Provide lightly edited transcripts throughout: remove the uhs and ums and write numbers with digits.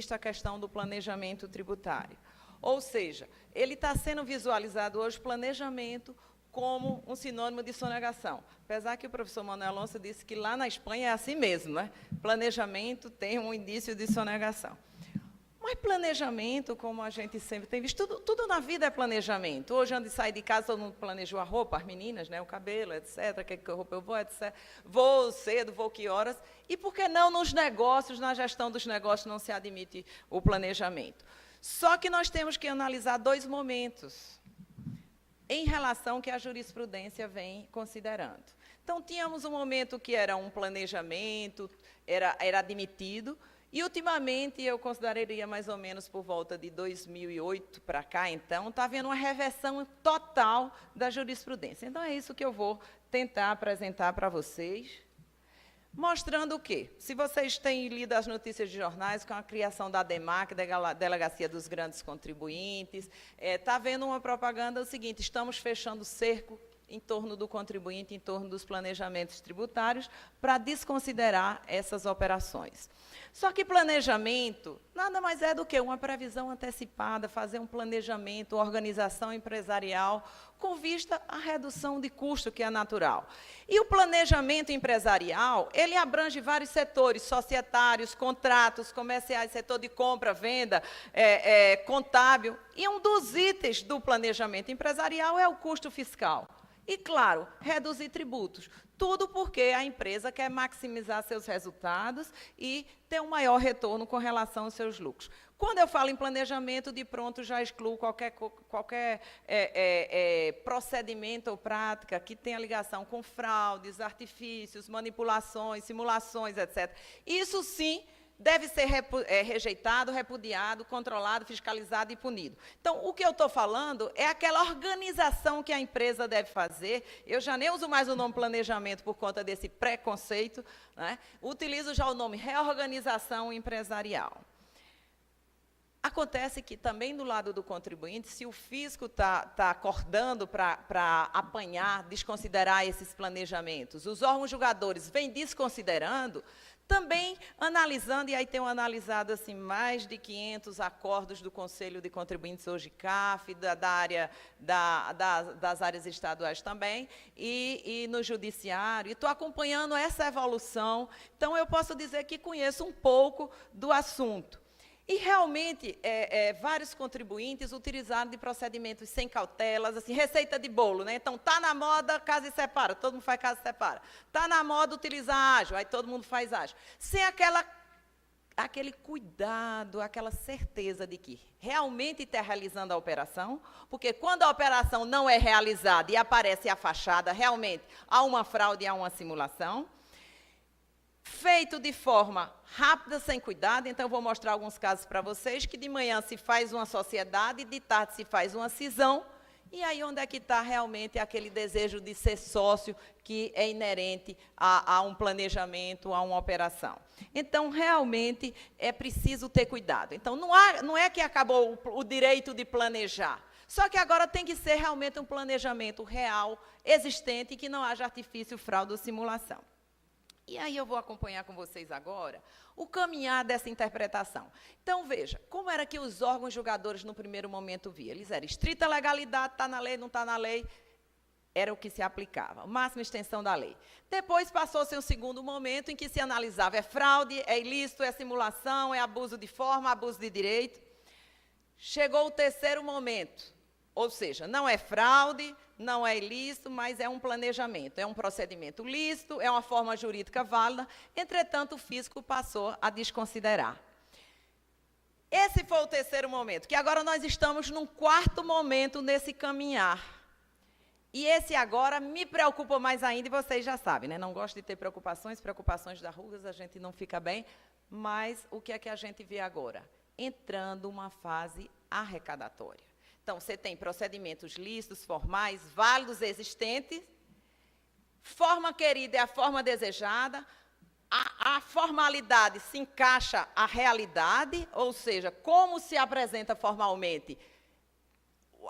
a questão do planejamento tributário. Ou seja, ele está sendo visualizado hoje, planejamento, como um sinônimo de sonegação. Apesar que o professor Manuel Alonso disse que lá na Espanha é assim mesmo, né? Planejamento tem um indício de sonegação. Mas planejamento, como a gente sempre tem visto, tudo na vida é planejamento. Hoje, antes de sair de casa, todo mundo planejou a roupa, as meninas, né, o cabelo, etc., que roupa eu vou, etc. Vou cedo, vou que horas. E por que não nos negócios, na gestão dos negócios, não se admite o planejamento? Só que nós temos que analisar dois momentos em relação que a jurisprudência vem considerando. Então, tínhamos um momento que era um planejamento, era admitido, e, ultimamente, eu consideraria mais ou menos por volta de 2008 para cá, então, está havendo uma reversão total da jurisprudência. Então, é isso que eu vou tentar apresentar para vocês, mostrando o quê? Se vocês têm lido as notícias de jornais, com a criação da DEMAC, da Delegacia dos Grandes Contribuintes, está havendo uma propaganda o seguinte: estamos fechando o cerco em torno do contribuinte, em torno dos planejamentos tributários, para desconsiderar essas operações. Só que planejamento nada mais é do que uma previsão antecipada, fazer um planejamento, organização empresarial, com vista à redução de custo, que é natural. E o planejamento empresarial, ele abrange vários setores, societários, contratos, comerciais, setor de compra, venda, contábil. E um dos itens do planejamento empresarial é o custo fiscal. E, claro, reduzir tributos. Tudo porque a empresa quer maximizar seus resultados e ter um maior retorno com relação aos seus lucros. Quando eu falo em planejamento, de pronto já excluo qualquer procedimento ou prática que tenha ligação com fraudes, artifícios, manipulações, simulações, etc. Isso, sim, deve ser rejeitado, repudiado, controlado, fiscalizado e punido. Então, o que eu estou falando é aquela organização que a empresa deve fazer. Eu já nem uso mais o nome planejamento por conta desse preconceito, né? Utilizo já o nome reorganização empresarial. Acontece que também do lado do contribuinte, se o fisco está acordando para apanhar, desconsiderar esses planejamentos, os órgãos julgadores vêm desconsiderando, também analisando, e aí tenho analisado assim, mais de 500 acordos do Conselho de Contribuintes, hoje CAF, das áreas estaduais também, e no Judiciário, e estou acompanhando essa evolução, então eu posso dizer que conheço um pouco do assunto. E, realmente, vários contribuintes utilizaram de procedimentos sem cautelas, assim, receita de bolo, né? Então, está na moda, casa e separa, todo mundo faz casa e separa. Está na moda utilizar ágio, aí todo mundo faz ágio. Sem aquele cuidado, aquela certeza de que realmente está realizando a operação, porque quando a operação não é realizada e aparece a fachada, realmente há uma fraude, há uma simulação. Feito de forma rápida, sem cuidado. Então, eu vou mostrar alguns casos para vocês, que de manhã se faz uma sociedade, de tarde se faz uma cisão, e aí onde é que está realmente aquele desejo de ser sócio que é inerente a um planejamento, a uma operação. Então, realmente, é preciso ter cuidado. Então, não é que acabou o direito de planejar, só que agora tem que ser realmente um planejamento real, existente, e que não haja artifício, fraude ou simulação. E aí eu vou acompanhar com vocês agora o caminhar dessa interpretação. Então, veja, como era que os órgãos julgadores, no primeiro momento, viam? Eles eram estrita legalidade, está na lei, não está na lei, era o que se aplicava, máxima extensão da lei. Depois passou-se um segundo momento em que se analisava, é fraude, é ilícito, é simulação, é abuso de forma, abuso de direito. Chegou o terceiro momento, ou seja, não é fraude, não é ilícito, mas é um planejamento, é um procedimento lícito, é uma forma jurídica válida, entretanto, o fisco passou a desconsiderar. Esse foi o terceiro momento, que agora nós estamos num quarto momento nesse caminhar. E esse agora me preocupa mais ainda, e vocês já sabem, né? Não gosto de ter preocupações da rugas, a gente não fica bem, mas o que é que a gente vê agora? Entrando uma fase arrecadatória. Então, você tem procedimentos lícitos, formais, válidos, existentes. Forma querida é a forma desejada. A formalidade se encaixa à realidade, ou seja, como se apresenta formalmente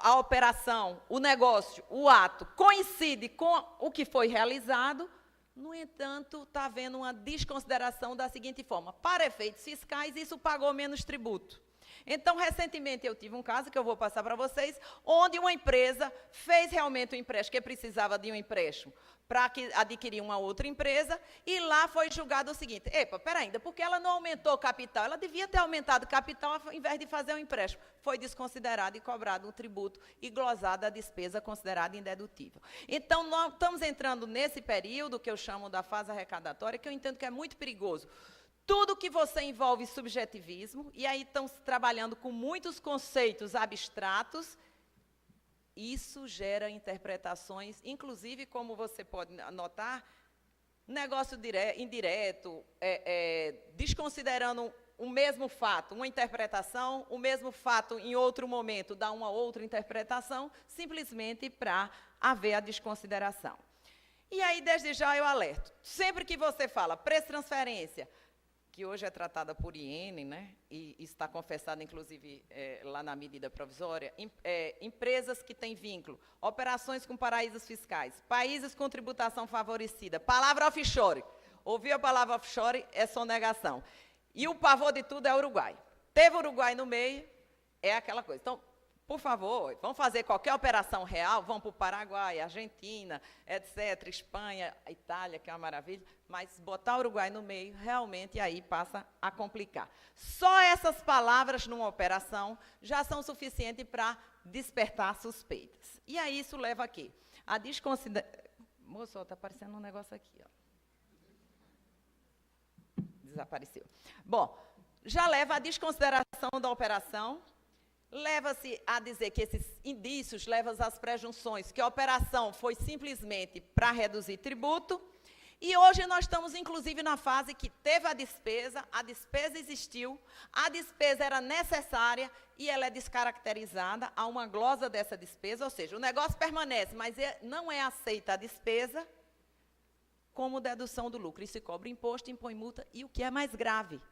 a operação, o negócio, o ato, coincide com o que foi realizado. No entanto, está havendo uma desconsideração da seguinte forma: para efeitos fiscais, isso pagou menos tributo. Então, recentemente, eu tive um caso que eu vou passar para vocês, onde uma empresa fez realmente um empréstimo, que precisava de um empréstimo para adquirir uma outra empresa, e lá foi julgado o seguinte: epa, peraí, ainda, porque ela não aumentou o capital, ela devia ter aumentado o capital ao invés de fazer um empréstimo. Foi desconsiderado e cobrado um tributo e glosada a despesa considerada indedutível. Então, nós estamos entrando nesse período que eu chamo da fase arrecadatória, que eu entendo que é muito perigoso. Tudo que você envolve subjetivismo, e aí estão trabalhando com muitos conceitos abstratos, isso gera interpretações, inclusive, como você pode notar, negócio indireto, desconsiderando o mesmo fato, uma interpretação, o mesmo fato em outro momento dá uma outra interpretação, simplesmente para haver a desconsideração. E aí, desde já, eu alerto. Sempre que você fala preço-transferência, que hoje é tratada por IN, né, e está confessada, inclusive, lá na medida provisória, empresas que têm vínculo, operações com paraísos fiscais, países com tributação favorecida, palavra offshore. Ouviu a palavra offshore, é sonegação. E o pavor de tudo é o Uruguai. Teve o Uruguai no meio, é aquela coisa. Então, por favor, vamos fazer qualquer operação real, vamos para o Paraguai, Argentina, etc., Espanha, Itália, que é uma maravilha, mas botar o Uruguai no meio, realmente, aí passa a complicar. Só essas palavras numa operação já são suficientes para despertar suspeitas. E aí isso leva a quê? A desconsideração... Moço, está aparecendo um negócio aqui, ó. Desapareceu. Bom, já leva à desconsideração da operação, leva-se a dizer que esses indícios levam às presunções que a operação foi simplesmente para reduzir tributo, e hoje nós estamos, inclusive, na fase que teve a despesa existiu, a despesa era necessária e ela é descaracterizada, há uma glosa dessa despesa, ou seja, o negócio permanece, mas não é aceita a despesa como dedução do lucro, e se cobra imposto, impõe multa, e o que é mais grave,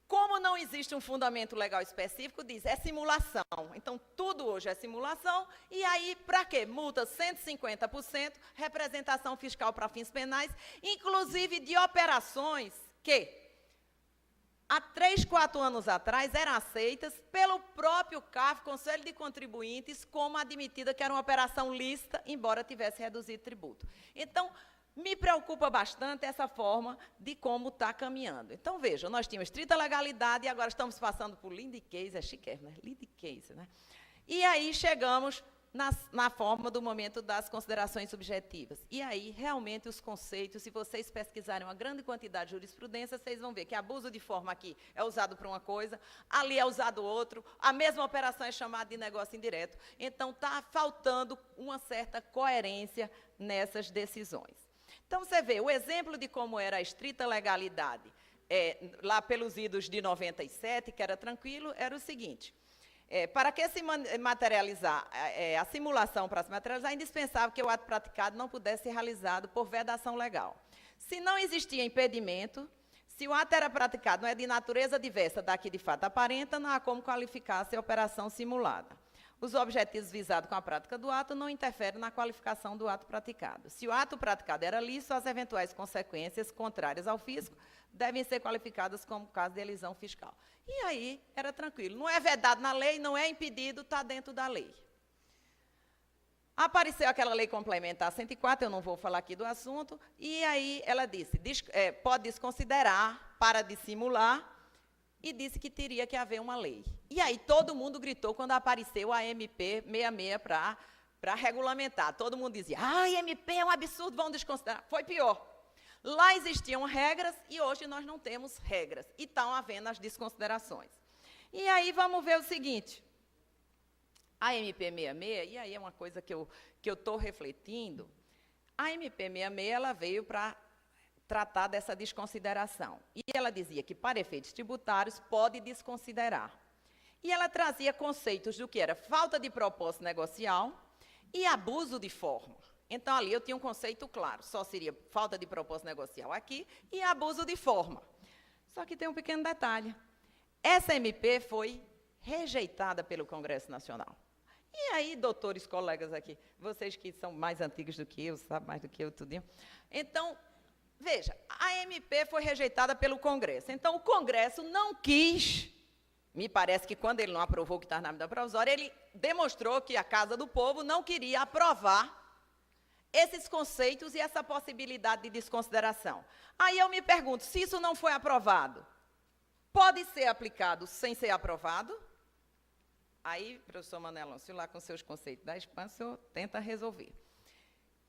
como não existe um fundamento legal específico, diz, é simulação. Então, tudo hoje é simulação, e aí, para quê? Multa 150%, representação fiscal para fins penais, inclusive de operações que, há 3, 4 anos atrás, eram aceitas pelo próprio CAF, Conselho de Contribuintes, como admitida que era uma operação lícita, embora tivesse reduzido tributo. Então, me preocupa bastante essa forma de como está caminhando. Então, veja, nós tínhamos estrita legalidade e agora estamos passando por lead case, é chique, né? Lead case, né? E aí chegamos na forma do momento das considerações subjetivas. E aí, realmente, os conceitos, se vocês pesquisarem uma grande quantidade de jurisprudência, vocês vão ver que abuso de forma aqui é usado para uma coisa, ali é usado outro, a mesma operação é chamada de negócio indireto. Então, está faltando uma certa coerência nessas decisões. Então, você vê, o exemplo de como era a estrita legalidade, lá pelos idos de 97, que era tranquilo, era o seguinte, para que se materializar, a simulação para se materializar, é indispensável que o ato praticado não pudesse ser realizado por vedação legal. Se não existia impedimento, se o ato era praticado, não é de natureza diversa da que de fato aparenta, não há como qualificar-se a operação simulada. Os objetivos visados com a prática do ato não interferem na qualificação do ato praticado. Se o ato praticado era lícito, as eventuais consequências contrárias ao fisco devem ser qualificadas como caso de elisão fiscal. E aí era tranquilo. Não é vedado na lei, não é impedido, está dentro da lei. Apareceu aquela lei complementar 104, eu não vou falar aqui do assunto, e aí ela disse, pode desconsiderar para dissimular, e disse que teria que haver uma lei. E aí todo mundo gritou quando apareceu a MP 66 para regulamentar. Todo mundo dizia, MP é um absurdo, vão desconsiderar. Foi pior. Lá existiam regras e hoje nós não temos regras. E estão havendo as desconsiderações. E aí vamos ver o seguinte. A MP 66, e aí é uma coisa que eu estou refletindo, a MP 66 ela veio para tratar dessa desconsideração. E ela dizia que, para efeitos tributários, pode desconsiderar. E ela trazia conceitos do que era falta de propósito negocial e abuso de forma. Então, ali eu tinha um conceito claro, só seria falta de propósito negocial aqui e abuso de forma. Só que tem um pequeno detalhe. Essa MP foi rejeitada pelo Congresso Nacional. E aí, doutores, colegas aqui, vocês que são mais antigos do que eu, sabem mais do que eu, tudinho. Então, veja, a MP foi rejeitada pelo Congresso. Então, o Congresso não quis, me parece que quando ele não aprovou o que está na medida provisória, ele demonstrou que a Casa do Povo não queria aprovar esses conceitos e essa possibilidade de desconsideração. Aí eu me pergunto, se isso não foi aprovado, pode ser aplicado sem ser aprovado? Aí, professor Manuel Alonso, lá com seus conceitos da expansão, tenta resolver.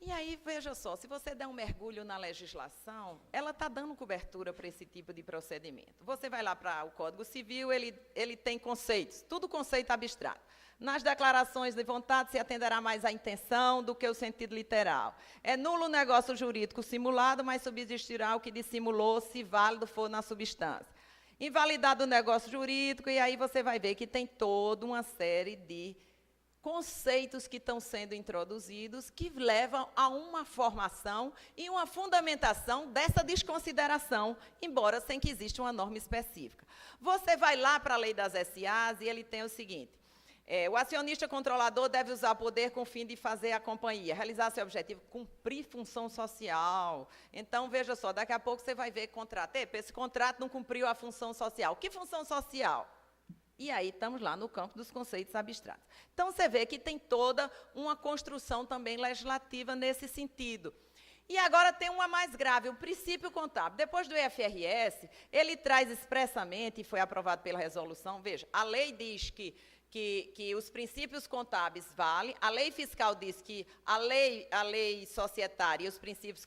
E aí, veja só, se você der um mergulho na legislação, ela está dando cobertura para esse tipo de procedimento. Você vai lá para o Código Civil, ele tem conceitos, tudo conceito abstrato. Nas declarações de vontade se atenderá mais à intenção do que o sentido literal. É nulo o negócio jurídico simulado, mas subsistirá o que dissimulou, se válido for na substância. Invalidado o negócio jurídico, e aí você vai ver que tem toda uma série de conceitos que estão sendo introduzidos que levam a uma formação e uma fundamentação dessa desconsideração, embora sem que exista uma norma específica. Você vai lá para a lei das SAs e ele tem o seguinte: o acionista controlador deve usar o poder com o fim de fazer a companhia, realizar seu objetivo, cumprir função social. Então, veja só, daqui a pouco você vai ver contrato. Esse contrato não cumpriu a função social. Que função social? E aí estamos lá no campo dos conceitos abstratos. Então, você vê que tem toda uma construção também legislativa nesse sentido. E agora tem uma mais grave, o princípio contábil. Depois do IFRS, ele traz expressamente, e foi aprovado pela resolução, veja, a lei diz que os princípios contábeis valem, a lei fiscal diz que a lei societária e os princípios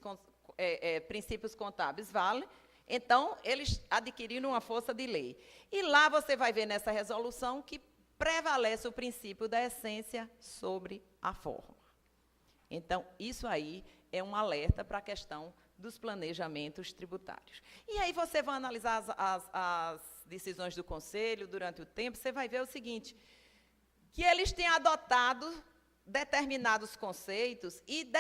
contábeis valem, então, eles adquiriram uma força de lei. E lá você vai ver nessa resolução que prevalece o princípio da essência sobre a forma. Então, isso aí é um alerta para a questão dos planejamentos tributários. E aí você vai analisar as decisões do Conselho durante o tempo, você vai ver o seguinte, que eles têm adotado determinados conceitos e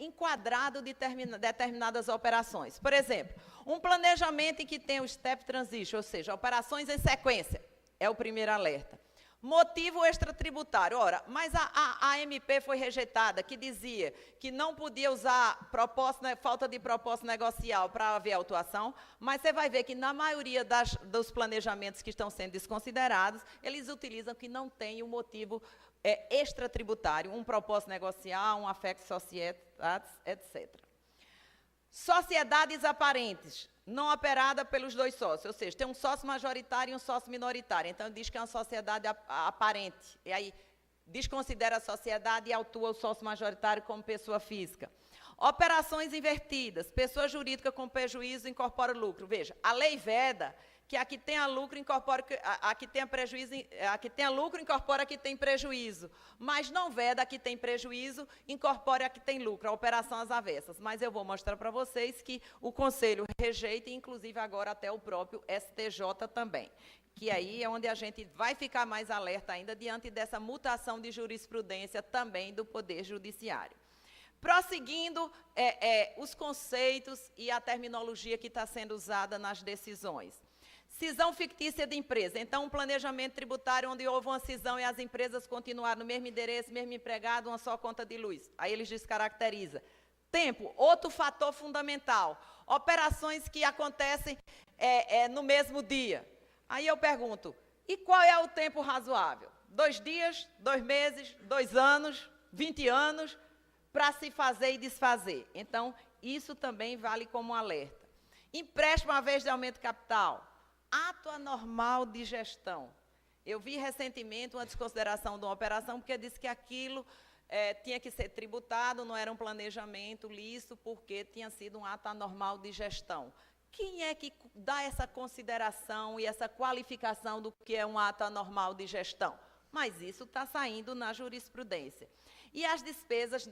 enquadrado determinadas operações. Por exemplo, um planejamento em que tem o step transition, ou seja, operações em sequência, é o primeiro alerta. Motivo extratributário. Ora, mas a MP foi rejeitada, que dizia que não podia usar falta de propósito negocial para haver autuação, mas você vai ver que na maioria dos planejamentos que estão sendo desconsiderados, eles utilizam que não tem o motivo extratributário, um propósito negocial, um affect societas, etc. Sociedades aparentes, não operada pelos dois sócios, ou seja, tem um sócio majoritário e um sócio minoritário. Então, diz que é uma sociedade aparente. E aí, desconsidera a sociedade e autua o sócio majoritário como pessoa física. Operações invertidas, pessoa jurídica com prejuízo incorpora lucro. Veja, a lei veda que a que tenha lucro incorpora a que tenha prejuízo, a que tenha lucro incorpora a que tem prejuízo, mas não veda a que tem prejuízo incorpora a que tem lucro, a operação às avessas. Mas eu vou mostrar para vocês que o Conselho rejeita, inclusive agora até o próprio STJ também, que aí é onde a gente vai ficar mais alerta ainda diante dessa mutação de jurisprudência também do Poder Judiciário. Prosseguindo os conceitos e a terminologia que está sendo usada nas decisões. Cisão fictícia de empresa. Então, um planejamento tributário onde houve uma cisão e as empresas continuaram no mesmo endereço, mesmo empregado, uma só conta de luz. Aí eles descaracterizam. Tempo, outro fator fundamental. Operações que acontecem no mesmo dia. Aí eu pergunto, e qual é o tempo razoável? 2 dias, 2 meses, 2 anos, 20 anos, para se fazer e desfazer. Então, isso também vale como alerta. Empréstimo à vez de aumento de capital. Ato anormal de gestão. Eu vi recentemente uma desconsideração de uma operação, porque disse que aquilo tinha que ser tributado, não era um planejamento lícito, porque tinha sido um ato anormal de gestão. Quem é que dá essa consideração e essa qualificação do que é um ato anormal de gestão? Mas isso está saindo na jurisprudência. E as despesas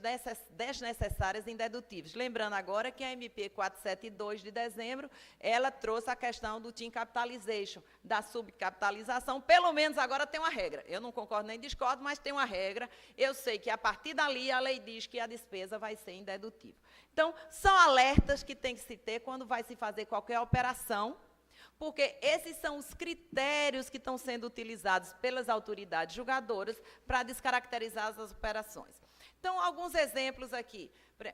desnecessárias e indedutíveis. Lembrando agora que a MP 472 de dezembro, ela trouxe a questão do team capitalization, da subcapitalização, pelo menos agora tem uma regra. Eu não concordo nem discordo, mas tem uma regra. Eu sei que a partir dali a lei diz que a despesa vai ser indedutível. Então, são alertas que tem que se ter quando vai se fazer qualquer operação, porque esses são os critérios que estão sendo utilizados pelas autoridades julgadoras para descaracterizar as operações. Então, alguns exemplos aqui.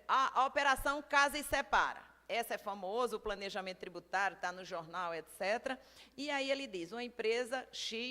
A operação Casa e Separa. Essa é famosa, o planejamento tributário, está no jornal, etc. E aí ele diz, uma empresa X